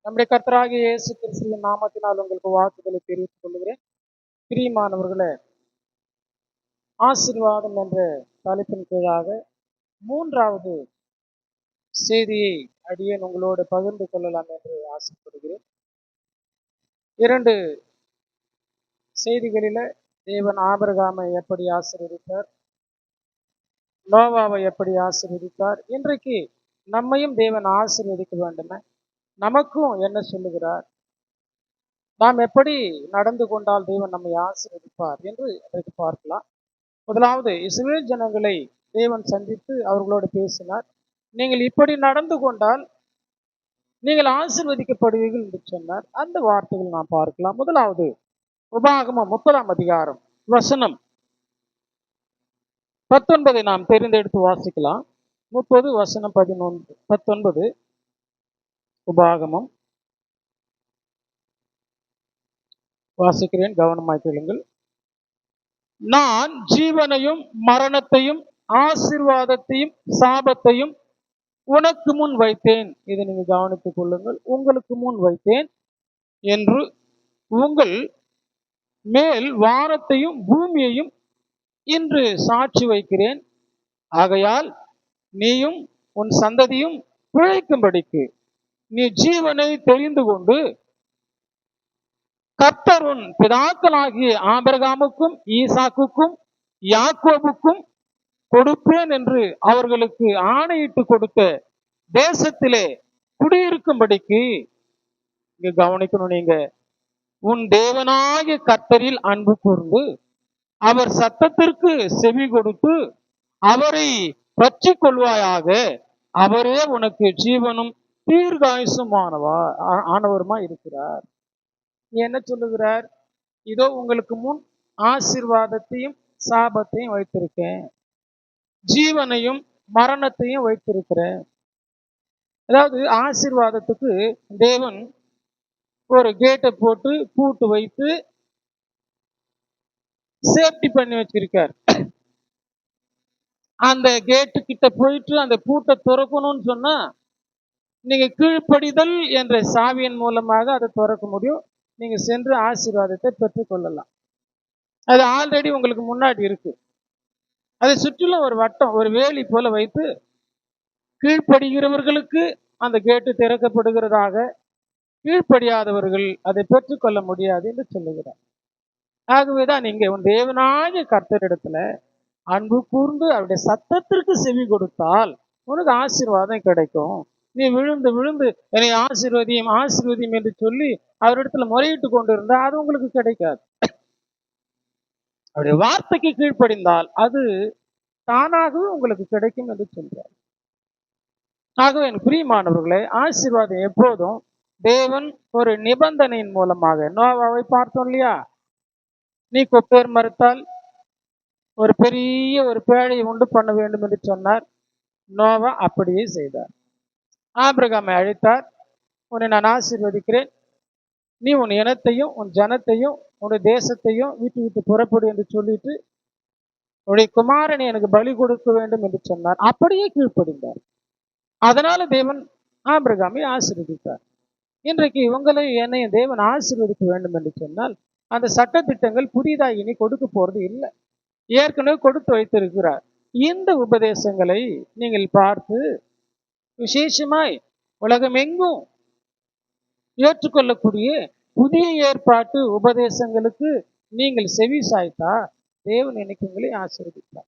நம்முடைய கர்த்தராகிய இயேசு கிறிஸ்துவின் நாமத்தினால் உங்களுக்கு வாழ்த்துக்களை தெரிவித்துக் கொள்கிறேன். பிரியமானவர்களே, ஆசீர்வாதம் என்ற தலைப்பின் கீழாக 3வது செய்தியை அடியேன் உங்களோடு பகிர்ந்து கொள்ளலாம் என்று ஆசைப்படுகிறேன். 2 செய்திகளில தேவன் ஆபிரகாமை எப்படி ஆசீர்வதித்தார், நோவாவை எப்படி ஆசீர்வதித்தார், இன்றைக்கு நம்மையும் தேவன் ஆசீர்வதிக்க வேண்டுமே, நமக்கும் என்ன சொல்லுகிறார், நாம் எப்படி நடந்து கொண்டால் தேவன் நம்மை ஆசீர்வதிப்பார் என்று இன்றைக்கு பார்க்கலாம். முதலாவது, இஸ்ரவேல் ஜனங்களை தேவன் சந்தித்து அவர்களோடு பேசினார். நீங்கள் இப்படி நடந்து கொண்டால் நீங்கள் ஆசீர்வதிக்கப்படுவீர்கள் என்று சொன்னார். அந்த வார்த்தைகள் நாம் பார்க்கலாம். முதலாவது, உபாகமம் 30ஆம் அதிகாரம் வசனம் 19 நாம் தெரிந்தெடுத்து வாசிக்கலாம். 30 வசனம் 19. உபாகமம் வாசிக்கிறேன், கவனமாய் கேளுங்கள். நான் ஜீவனையும் மரணத்தையும் ஆசீர்வாதத்தையும் சாபத்தையும் உனக்கு முன் வைத்தேன். இதை நீங்க கவனித்துக் கொள்ளுங்கள். உங்களுக்கு முன் வைத்தேன் என்று உங்கள் மேல் வானத்தையும் பூமியையும் இன்று சாட்சி வைக்கிறேன். ஆகையால் நீயும் உன் சந்ததியும் பிழைக்கும்படிக்கு நீ ஜீவனை தெரிந்து கொண்டு கர்த்தர் உன் பிதாக்களாகிய ஆபிரகாமுக்கும் ஈசாக்குக்கும் யாக்கோபுக்கும் கொடுப்பேன் என்று அவர்களுக்கு ஆணையிட்டு கொடுத்த தேசத்திலே குடியிருக்கும்படிக்கு, இங்க கவனிக்கணும், நீங்க உன் தேவனாகிய கர்த்தரில் அன்பு கூர்ந்து அவர் சத்தத்திற்கு செவி கொடுத்து அவரை பற்றிக் கொள்வாயாக. அவரே உனக்கு ஜீவனும் ஆனவருமா இருக்கிறார். என்ன சொல்லுகிறார்? இதோ உங்களுக்கு முன் ஆசீர்வாதத்தையும் சாபத்தையும் வைத்திருக்கேன், ஜீவனையும் மரணத்தையும் வைத்திருக்கிறேன். அதாவது ஆசீர்வாதத்துக்கு தேவன் ஒரு கேட்டை போட்டு பூட்டு வைத்து சேஃப்டி பண்ணி வச்சிருக்கார். அந்த கேட்டு கிட்ட போயிட்டு அந்த பூட்டை திறக்கணும்னு சொன்னா நீங்க கீழ்ப்படிதல் என்ற சாவியின் மூலமாக அதை திறக்க முடியும். நீங்க சென்று ஆசீர்வாதத்தை பெற்றுக்கொள்ளலாம். அது ஆல்ரெடி உங்களுக்கு முன்னாடி இருக்கு. அதை சுற்றிலும் ஒரு வட்டம், ஒரு வேலி போல வைத்து கீழ்ப்படுகிறவர்களுக்கு அந்த கேட்டு திறக்கப்படுகிறதாக, கீழ்ப்படியாதவர்கள் அதை பெற்றுக்கொள்ள முடியாது என்று சொல்லுகிறார். ஆகவேதான் நீங்க உன் தேவனாகிய கர்த்தரிடத்துல அன்பு கூர்ந்து அவருடைய சத்தத்திற்கு செவி கொடுத்தால் உனக்கு ஆசீர்வாதம் கிடைக்கும். நீ விழுந்து விழுந்து என்னை ஆசீர்வதியும் ஆசீர்வதியும் என்று சொல்லி அவரிடத்துல முறையிட்டு கொண்டு இருந்தா அது உங்களுக்கு கிடைக்காது. அவருடைய வார்த்தைக்கு கீழ்ப்படிந்தால் அது தானாகவே உங்களுக்கு கிடைக்கும் என்று சொல்றார். ஆகவே என் பிரியமானவர்களே, ஆசீர்வாதம் எப்போதும் தேவன் ஒரு நிபந்தனையின் மூலமாக, நோவாவை பார்த்தோம் இல்லையா, நீ கொப்பேர் மறுத்தால் ஒரு பெரிய ஒரு பேழையை உண்டு பண்ண வேண்டும் என்று சொன்னார். நோவா அப்படியே செய்தார். ஆபிரகாமை அழைத்தார், உன்னை நான் ஆசீர்வதிக்கிறேன், நீ உன் இனத்தையும் உன் ஜனத்தையும் உன்னுடைய தேசத்தையும் வீட்டு விட்டு புறப்படு என்று சொல்லிட்டு உன்னுடைய குமாரனை எனக்கு பலி கொடுக்க வேண்டும் என்று சொன்னார். அப்படியே கீழ்ப்படிந்தார். அதனால தேவன் ஆபிரகாமை ஆசீர்வதித்தார். இன்றைக்கு உங்களை என்னையும் தேவன் ஆசீர்வதிக்க வேண்டும் என்று சொன்னால் அந்த சட்டத்திட்டங்கள் புதிதாக இனி கொடுக்க போறது இல்லை, ஏற்கனவே கொடுத்து வைத்திருக்கிறார். இந்த உபதேசங்களை நீங்கள் பார்த்து விசேஷமாய் உலகமெங்கும் ஏற்றுக்கொள்ளக்கூடிய புதிய ஏற்பாட்டு உபதேசங்களுக்கு நீங்கள் செவி சாய்த்தா தேவன் இன்னைக்கு உங்களை ஆசீர்வதிப்பார்.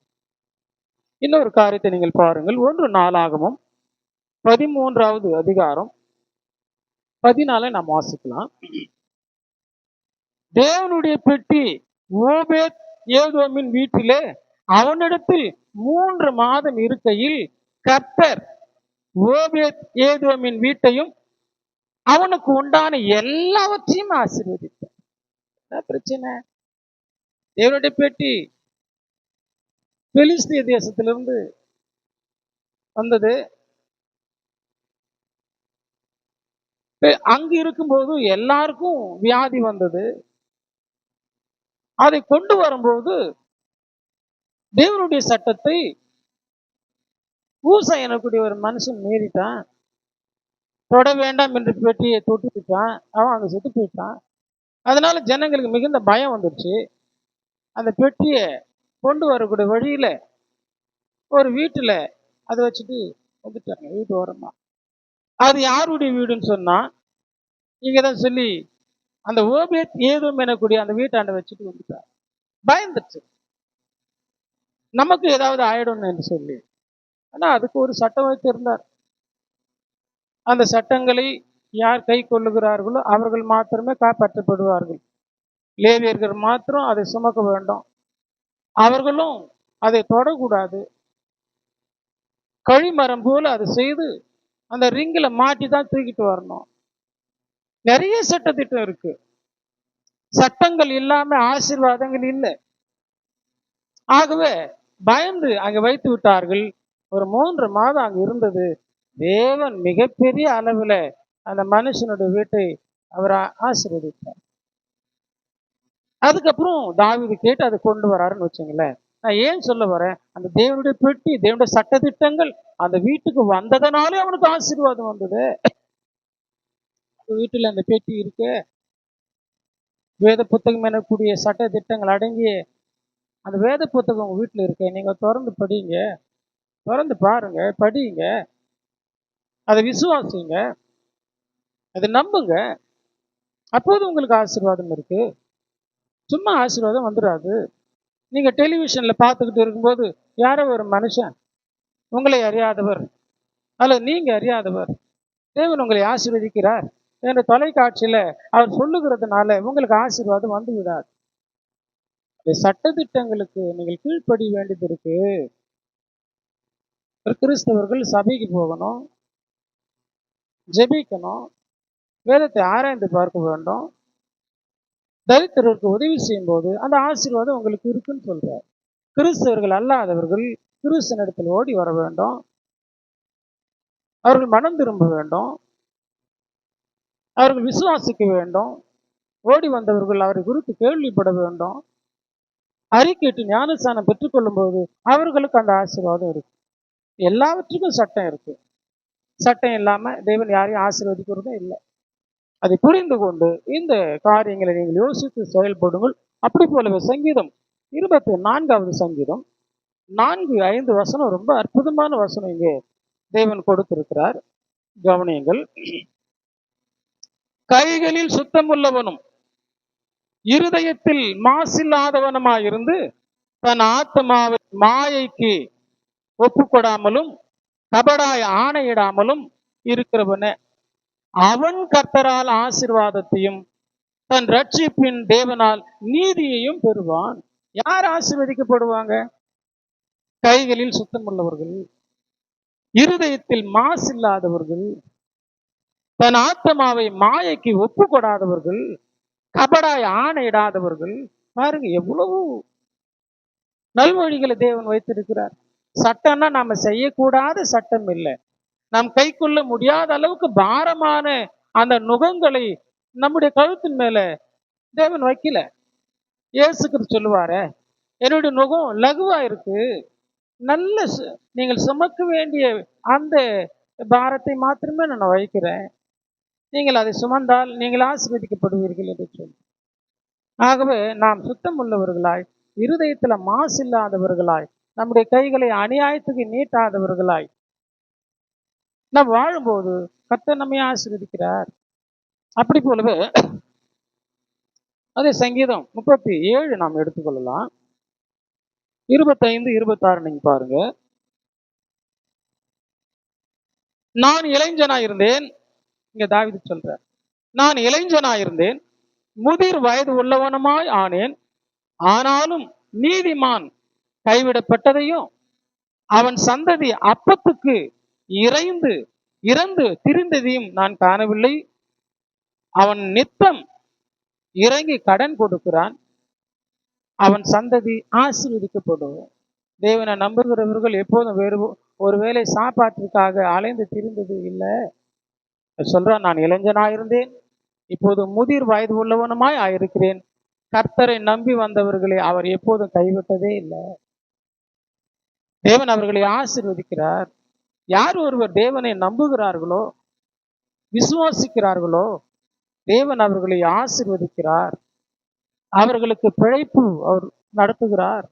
இன்னொரு காரியத்தை நீங்கள் பாருங்கள். 1 நாளாகமம் 13வது அதிகாரம் 14 நாம் வாசிக்கலாம். தேவனுடைய பெட்டி ஓபேத் ஏதோமின் வீட்டிலே அவனிடத்தில் 3 மாதம் இருக்கையில் கர்த்தர் ஓபேத் ஏதோமின் வீட்டையும் அவனுக்கு உண்டான எல்லாவற்றையும் ஆசீர்வதித்தார். என்ன பிரச்சனை? தேவனுடைய பெட்டி பெலிஸ்திய தேசத்திலிருந்து வந்தது. அங்கு இருக்கும்போது எல்லாருக்கும் வியாதி வந்தது. அதை கொண்டு வரும்போது தேவனுடைய சட்டத்தை ஊசா எனக்கூடிய ஒரு மனுஷன் மீறிட்டான். தொட வேண்டாம் என்று பெட்டியை தொட்டு விட்டான், அவன் அங்க செத்து போயிட்டான். அதனால ஜனங்களுக்கு மிகுந்த பயம் வந்துருச்சு. அந்த பெட்டியை கொண்டு வரக்கூடிய வழியில ஒரு வீட்டுல அதை வச்சுட்டு வந்துட்டாங்க, வீட்டு ஓரமா. அது யாருடைய வீடுன்னு சொன்னா, இங்கதான் சொல்லி அந்த ஓபேத் ஏதும் எனக்கூடிய அந்த வீட்டாண்ட வச்சுட்டு வந்துட்டார். பயந்துச்சு, நமக்கு ஏதாவது ஆயிடும் என்று சொல்லி. ஆனா அதுக்கு ஒரு சட்டம் வைத்திருந்தார். அந்த சட்டங்களை யார் கை கொள்ளுகிறார்களோ அவர்கள் மாத்திரமே காப்பாற்றப்படுவார்கள். லேவியர்கள் மாத்திரம் அதை சுமக்க வேண்டும், அவர்களும் அதை தொடக்கூடாது. கழிமரம் போல அதை செய்து அந்த ரிங்கில மாட்டி தான் தூக்கிட்டு வரணும். நிறைய சட்டத்திட்டம் இருக்கு. சட்டங்கள் இல்லாம ஆசீர்வாதங்கள் இல்லை. ஆகவே பயந்து அங்க வைத்து விட்டார்கள். ஒரு 3 மாதம் அங்க இருந்தது. தேவன் மிகப்பெரிய அளவுல அந்த மனுஷனுடைய வீட்டை அவர் ஆசீர்வதித்தார். அதுக்கப்புறம் தாவீது கேட்டு அதை கொண்டு வராருன்னு வச்சுங்களேன். நான் ஏன் சொல்ல வரேன், அந்த தேவனுடைய பெட்டி, தேவனுடைய சட்டதிட்டங்கள் அந்த வீட்டுக்கு வந்ததனாலே அவனுக்கு ஆசீர்வாதம் வந்தது. வீட்டுல அந்த பெட்டி இருக்கு, வேத புத்தகம் எனக்கூடிய சட்ட திட்டங்கள் அடங்கிய அந்த வேத புத்தகம் உங்க வீட்டுல இருக்கு. நீங்க திறந்து படிங்க, திறந்து பாருங்க, படிங்க, அதை விசுவாசிங்க, அதை நம்புங்க. அப்போது உங்களுக்கு ஆசீர்வாதம் இருக்கு. சும்மா ஆசீர்வாதம் வந்துடாது. நீங்க டெலிவிஷன்ல பார்த்துக்கிட்டு இருக்கும்போது யாரோ ஒரு மனுஷன், உங்களை அறியாதவர் அல்லது நீங்க அறியாதவர், தேவன் உங்களை ஆசீர்வதிக்கிறார் என்ற தொலைக்காட்சியில அவர் சொல்லுகிறதுனால உங்களுக்கு ஆசீர்வாதம் வந்து விடாது. சட்டதிட்டங்களுக்கு நீங்கள் கீழ்ப்படிய வேண்டியது இருக்கு. கிறிஸ்தவர்கள் சபைக்கு போகணும், ஜெபிக்கணும், வேதத்தை ஆராய்ந்து பார்க்க வேண்டும், தரித்திரருக்கு உதவி செய்யும் போது அந்த ஆசீர்வாதம் உங்களுக்கு இருக்குன்னு சொல்றார். கிறிஸ்தவர்கள் அல்லாதவர்கள் கிறிஸ்தனிடத்தில் ஓடி வர வேண்டும், அவர்கள் மனம் திரும்ப வேண்டும், அவர்கள் விசுவாசிக்க வேண்டும். ஓடி வந்தவர்கள் அவரை குறித்து கேள்விப்பட வேண்டும். அறிக்கையிட்டு ஞானஸ்தானம் பெற்றுக்கொள்ளும் போது அவர்களுக்கு அந்த ஆசீர்வாதம் இருக்கு. எல்லாவற்றுக்கும் சட்டம் இருக்கு. சட்டம் இல்லாம தேவன் யாரையும் ஆசீர்வதிக்கிறதும் இல்லை. அதை புரிந்து கொண்டு இந்த காரியங்களை நீங்கள் யோசித்து செயல்படுங்கள். அப்படி போலவே சங்கீதம் 24வது சங்கீதம் 4-5 வசனம் ரொம்ப அற்புதமான வசனம் இங்கே தேவன் கொடுத்திருக்கிறார். கவனியுங்கள். கைகளில் சுத்தமுள்ளவனும் இருதயத்தில் மாசில்லாதவனுமாயிருந்து தன் ஆத்மாவை மாயைக்கு ஒப்புக்கொடாமலும் கபடாய் ஆணையிடாமலும் இருக்கிறவன அவன் கர்த்தரால் ஆசீர்வாதத்தையும் தன் ரட்சிப்பின் தேவனால் நீதியையும் பெறுவான். யார் ஆசீர்வதிக்கப்படுவாங்க? கைகளில் சுத்தமுள்ளவர்கள், இருதயத்தில் மாசில்லாதவர்கள், தன் ஆத்மாவை மாயைக்கு ஒப்பு கொடாதவர்கள், கபடாய் ஆணையிடாதவர்கள். பாருங்க எவ்வளவு நல்வழிகளை தேவன் வைத்திருக்கிறார். சட்டம்னா நாம செய்யக்கூடாத சட்டம் இல்லை. நாம் கை கொள்ள முடியாத அளவுக்கு பாரமான அந்த நுகங்களை நம்முடைய கழுத்தின் மேல தேவன் வைக்கல. இயேசுக்கு சொல்லுவாரு, என்னுடைய நுகம் லகுவா இருக்கு, நல்ல நீங்கள் சுமக்க வேண்டிய அந்த பாரத்தை மாத்திரமே நான் வைக்கிறேன், நீங்கள் அதை சுமந்தால் நீங்கள் ஆசீர்வதிக்கப்படுவீர்கள் என்று சொல்லி. ஆகவே நாம் சுத்தம் உள்ளவர்களாய், இருதயத்துல மாசு இல்லாதவர்களாய், நம்முடைய கைகளை அநியாயத்துக்கு நீட்டாதவர்களாய் நாம் வாழும்போது கர்த்தர் நம்மை ஆசீர்வதிக்கிறார். அப்படி போலவே அதே சங்கீதம் 37 நாம் எடுத்துக்கொள்ளலாம். 25-26 நீங்க பாருங்க. நான் இளைஞனாயிருந்தேன், இங்க தாவீது சொல்றார், நான் இளைஞனாயிருந்தேன், முதிர் வயது உள்ளவனுமாய் ஆனேன். ஆனாலும் நீதிமான் கைவிடப்பட்டதையும் அவன் சந்ததி அப்பத்துக்கு இறந்து திரிந்ததையும் நான் காணவில்லை. அவன் நித்தம் இறங்கி கடன் கொடுக்கிறான், அவன் சந்ததி ஆசீர்வதிக்கப்படுவோம். தேவனை நம்புகிறவர்கள் எப்போதும் வேறு ஒருவேளை சாப்பாட்டிற்காக அலைந்து திரிந்தது இல்லை. சொல்றான், நான் இளைஞனாயிருந்தேன், இப்போது முதிர் வயது உள்ளவனுமாய் ஆயிருக்கிறேன். கர்த்தரை நம்பி வந்தவர்களை அவர் எப்போதும் கைவிட்டதே இல்லை. தேவன் அவர்களை ஆசீர்வதிக்கிறார். யார் ஒருவர் தேவனை நம்புகிறார்களோ விசுவாசிக்கிறார்களோ தேவன் அவர்களை ஆசீர்வதிக்கிறார். அவர்களுக்கு பிழைப்பு அவர் நடத்துகிறார்,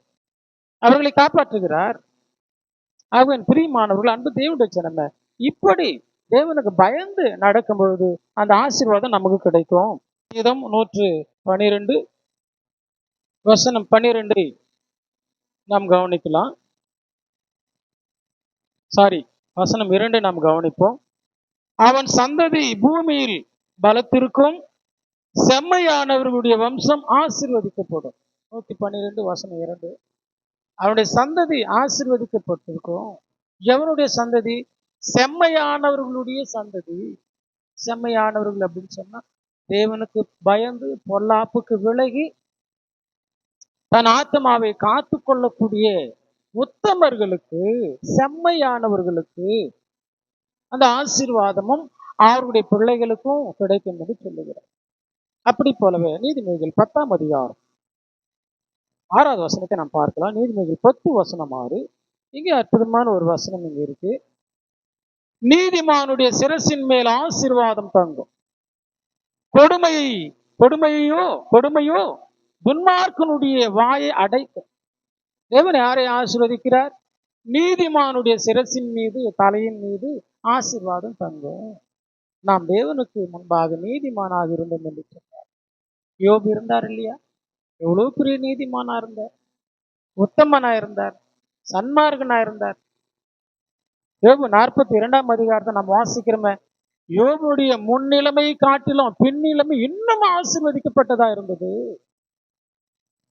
அவர்களை காப்பாற்றுகிறார். அவன் பிரியமானவர்கள், அன்பு தேவனுடைய ஜனமே, இப்படி தேவனுக்கு பயந்து நடக்கும் பொழுது அந்த ஆசீர்வாதம் நமக்கு கிடைக்கும். கீதம் 112 வசனம் 12 நாம் கவனிக்கலாம். வசனம் 2 நாம் கவனிப்போம். அவன் சந்ததி பூமியில் பலத்திற்கும், செம்மையானவர்களுடைய வம்சம் ஆசீர்வதிக்கப்படும். 112 வசனம் 2. அவனுடைய சந்ததி ஆசீர்வதிக்கப்பட்டிருக்கும். எவனுடைய சந்ததி? செம்மையானவர்களுடைய சந்ததி. செம்மையானவர்கள் அப்படின்னு சொன்னா தேவனுக்கு பயந்து பொல்லாப்புக்கு விலகி தன் ஆத்மாவை காத்து கொள்ளக்கூடிய உத்தமர்களுக்கு, செம்மையானவர்களுக்கு அந்த ஆசீர்வாதமும் அவருடைய பிள்ளைகளுக்கும் கிடைக்கும் என்று சொல்லுகிறார். அப்படி போலவே நீதிமொழிகள் 10ஆம் அதிகாரம் 6வது வசனத்தை நாம் பார்க்கலாம். நீதிமொழிகள் 10 வசனம் 6. இங்கே அற்புதமான ஒரு வசனம் இங்க இருக்கு. நீதிமானுடைய சிரசின் மேல் ஆசீர்வாதம் தங்கும், கொடுமையோ துன்மார்க்கனுடைய வாயை அடைக்கும். தேவன் யாரை ஆசீர்வதிக்கிறார்? நீதிமானுடைய சிரசின் மீது, தலையின் மீது ஆசீர்வாதம் தங்கும். நாம் தேவனுக்கு முன்பாக நீதிமானாக இருந்தோம் என்று சொன்னார். யோபு இருந்தார் இல்லையா? எவ்வளவு பெரிய நீதிமானா இருந்தார், உத்தமனா இருந்தார், சன்மார்கனா இருந்தார். யோபு 42ஆம் அதிகாரத்தை நாம் வாசிக்கிறோமே, யோபுடைய முன்னிலைமை காட்டிலும் பின்னிலைமை இன்னும் ஆசீர்வதிக்கப்பட்டதா இருந்தது.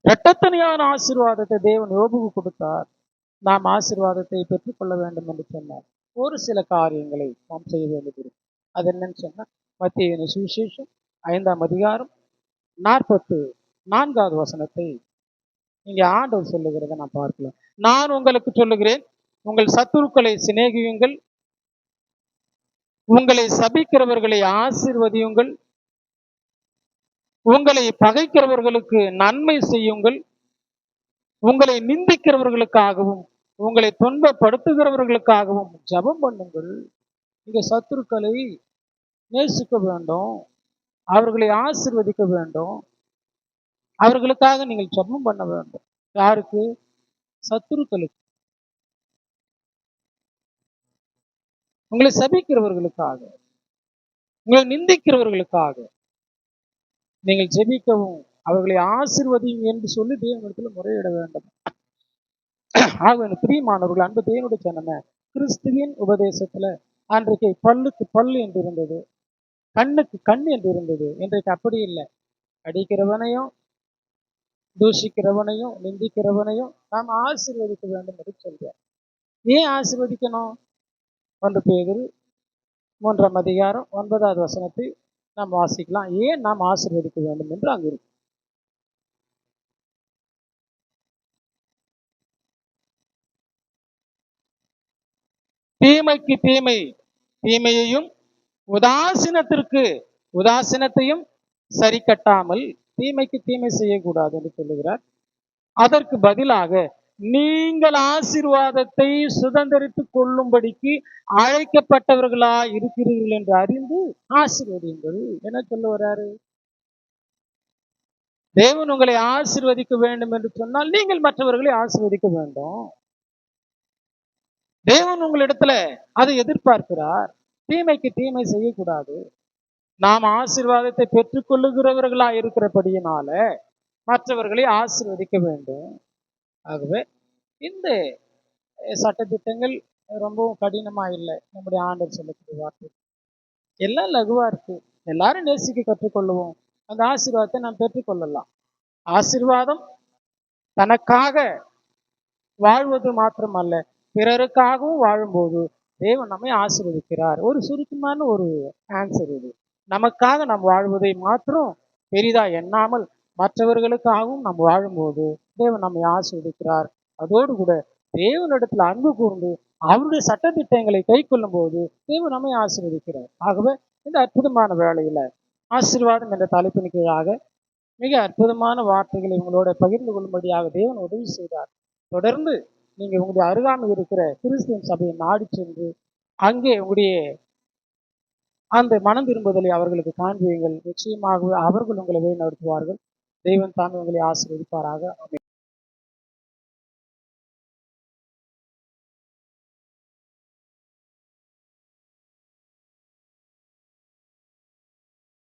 இரட்டத்தனையான ஆசீர்வாதத்தை தேவன் யோபுக்கு கொடுத்தார். நாம் ஆசீர்வாதத்தை பெற்றுக்கொள்ள வேண்டும் என்று சொன்னார். ஒரு சில காரியங்களை நாம் செய்ய வேண்டியது. அது என்னன்னு சொன்னா, மத்தேயு சுவிசேஷம் 5ஆம் அதிகாரம் 44வது வசனத்தை இங்க ஆண்டவர் சொல்லுகிறத நான் பார்க்கலாம். நான் உங்களுக்கு சொல்லுகிறேன், உங்கள் சத்துருக்களை சிநேகியுங்கள், உங்களை சபிக்கிறவர்களை ஆசீர்வதியுங்கள், உங்களை பகைக்கிறவர்களுக்கு நன்மை செய்யுங்கள், உங்களை நிந்திக்கிறவர்களுக்காகவும் உங்களை துன்பப்படுத்துகிறவர்களுக்காகவும் ஜெபம் பண்ணுங்கள். இங்க சத்துருக்களை நேசிக்க வேண்டும், அவர்களை ஆசீர்வதிக்க வேண்டும், அவர்களுக்காக நீங்கள் ஜெபம் பண்ண வேண்டும். யாருக்கு? சத்துருக்களுக்கு. உங்களை சபிக்கிறவர்களுக்காக, உங்களை நிந்திக்கிறவர்களுக்காக நீங்கள் ஜெபிக்கவும் அவர்களை ஆசீர்வதியும் என்று சொல்லி தேவனிடத்தில் முறையிட வேண்டும். ஆக பிரியமானவர்கள், அன்பு தேவனுடைய ஜனமே, கிறிஸ்துவின் உபதேசத்துல அன்றைக்கு பல்லுக்கு பல்லு என்று இருந்தது, கண்ணுக்கு கண் என்று இருந்தது. இன்றைக்கு அப்படி இல்லை. அடிக்கிறவனையும் தூஷிக்கிறவனையும் நிந்திக்கிறவனையும் நாம் ஆசீர்வதிக்க வேண்டும் என்று சொல்றார். ஏன் ஆசீர்வதிக்கணும்? 1 பேதுரு 3ஆம் அதிகாரம் 9வது வசனத்தை நாம் வாசிக்கலாம். ஏன் நாம் ஆசீர்வதிக்க வேண்டும் என்று அங்கு இருக்கு. தீமைக்கு தீமை, தீமையையும் உதாசீனத்தையும் சரி கட்டாமல் தீமைக்கு தீமை செய்யக்கூடாது என்று சொல்லுகிறார். அதற்கு பதிலாக நீங்கள் ஆசீர்வாதத்தை சுதந்திரித்துக் கொள்ளும்படிக்கு அழைக்கப்பட்டவர்களா இருக்கிறீர்கள் என்று அறிந்து ஆசீர்வதியுங்கள். என்ன சொல்ல வர்றாரு? தேவன் உங்களை ஆசீர்வதிக்க வேண்டும் என்று சொன்னால் நீங்கள் மற்றவர்களை ஆசீர்வதிக்க வேண்டும். தேவன் உங்களிடத்துல அதை எதிர்பார்க்கிறார். தீமைக்கு தீமை செய்யக்கூடாது. நாம் ஆசீர்வாதத்தை பெற்றுக் கொள்ளுகிறவர்களா இருக்கிறபடியினால மற்றவர்களை ஆசீர்வதிக்க வேண்டும். ஆகவே இந்த சட்டத்திட்டங்கள் ரொம்பவும் கடினமா இல்லை. நம்முடைய ஆண்டவர் சொல்லக்கூடிய வார்த்தை எல்லாம் லகுவா இருக்கு. எல்லாரும் நேசிக்க கற்றுக்கொள்ளுவோம், அந்த ஆசீர்வாதத்தை நாம் பெற்றுக்கொள்ளலாம். ஆசீர்வாதம் தனக்காக வாழ்வது மாத்திரமல்ல, பிறருக்காகவும் வாழும்போது தேவன் நம்மை ஆசீர்வதிக்கிறார். ஒரு சுருக்கமான ஒரு ஆன்சர் இது. நமக்காக நாம் வாழ்வதை மாத்திரம் பெரிதா எண்ணாமல் மற்றவர்களுக்காகவும் நாம் வாழும்போது தேவன் நம்மை ஆசீர்வதிக்கிறார். அதோடு கூட தேவனிடத்துல அன்பு கூர்ந்து அவருடைய சட்டத்திட்டங்களை கை கொள்ளும் போது தேவன் நம்மை ஆசீர்வதிக்கிறார். ஆகவே இந்த அற்புதமான வேளையில ஆசீர்வாதம் என்ற தலைப்பின் கீழாக மிக அற்புதமான வார்த்தைகளை உங்களோட பகிர்ந்து கொள்ளும்படியாக தேவன் உதவி செய்தார். தொடர்ந்து நீங்க உங்களுடைய அருகாமையில் இருக்கிற கிறிஸ்துவின் சபையை நாடி சென்று அங்கே உங்களுடைய அந்த மனம் திரும்புதலை அவர்களுக்கு காண்பியுங்கள். நிச்சயமாகவே அவர்கள் உங்களை வழி நடத்துவார்கள். தெய்வம் தாமே உங்களை ஆசீர்வதிப்பாராக.